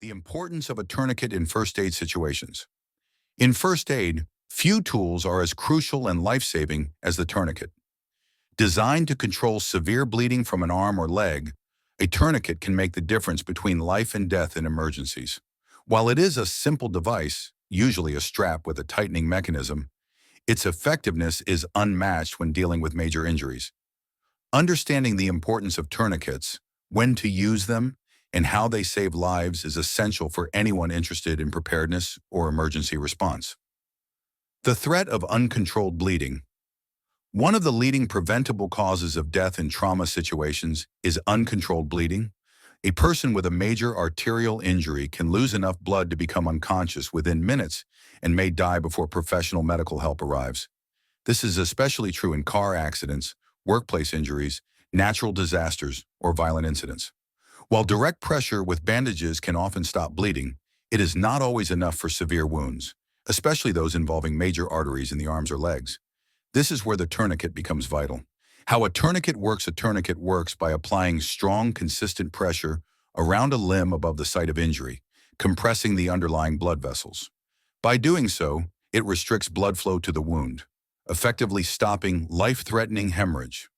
The importance of a tourniquet in first aid situations. In first aid, few tools are as crucial and life-saving as the tourniquet. Designed to control severe bleeding from an arm or leg, a tourniquet can make the difference between life and death in emergencies. While it is a simple device, usually a strap with a tightening mechanism, its effectiveness is unmatched when dealing with major injuries. Understanding the importance of tourniquets, when to use them, and how they save lives is essential for anyone interested in preparedness or emergency response. The threat of uncontrolled bleeding. One of the leading preventable causes of death in trauma situations is uncontrolled bleeding. A person with a major arterial injury can lose enough blood to become unconscious within minutes and may die before professional medical help arrives. This is especially true in car accidents, workplace injuries, natural disasters, or violent incidents. While direct pressure with bandages can often stop bleeding, it is not always enough for severe wounds, especially those involving major arteries in the arms or legs. This is where the tourniquet becomes vital. How a tourniquet works: a tourniquet works by applying strong, consistent pressure around a limb above the site of injury, compressing the underlying blood vessels. By doing so, it restricts blood flow to the wound, effectively stopping life-threatening hemorrhage.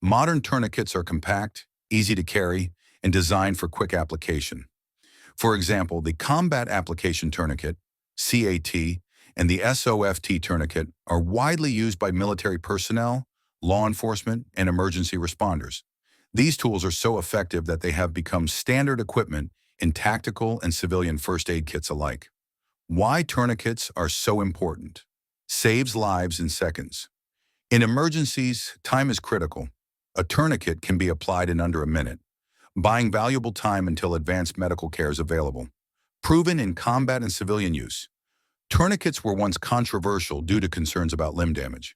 Modern tourniquets are compact, easy to carry, and designed for quick application. For example, the Combat Application Tourniquet, CAT, and the SOFT tourniquet are widely used by military personnel, law enforcement, and emergency responders. These tools are so effective that they have become standard equipment in tactical and civilian first aid kits alike. Why tourniquets are so important. Saves lives in seconds. In emergencies, time is critical. A tourniquet can be applied in under a minute, buying valuable time until advanced medical care is available. Proven in combat and civilian use. Tourniquets were once controversial due to concerns about limb damage.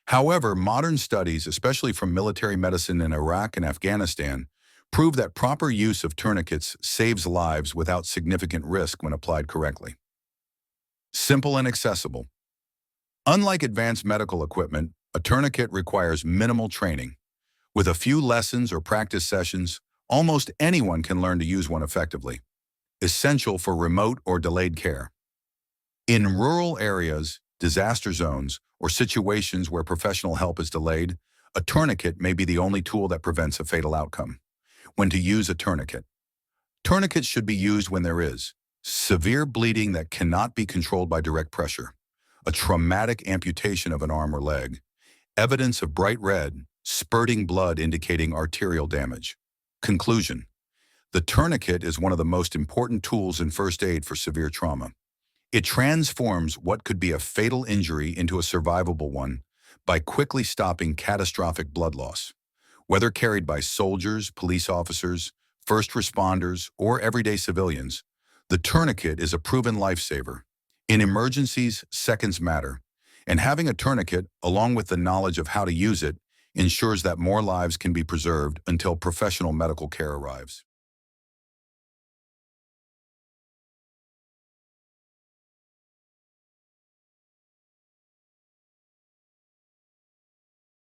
However, modern studies, especially from military medicine in Iraq and Afghanistan, prove that proper use of tourniquets saves lives without significant risk when applied correctly. Simple and accessible. Unlike advanced medical equipment, a tourniquet requires minimal training. With a few lessons or practice sessions, almost anyone can learn to use one effectively. Essential for remote or delayed care. In rural areas, disaster zones, or situations where professional help is delayed, a tourniquet may be the only tool that prevents a fatal outcome. When to use a tourniquet. Tourniquets should be used when there is severe bleeding that cannot be controlled by direct pressure, a traumatic amputation of an arm or leg, evidence of bright red, spurting blood indicating arterial damage. Conclusion. The tourniquet is one of the most important tools in first aid for severe trauma. It transforms what could be a fatal injury into a survivable one by quickly stopping catastrophic blood loss. Whether carried by soldiers, police officers, first responders, or everyday civilians, the tourniquet is a proven lifesaver. In emergencies, seconds matter, and having a tourniquet, along with the knowledge of how to use it, ensures that more lives can be preserved until professional medical care arrives.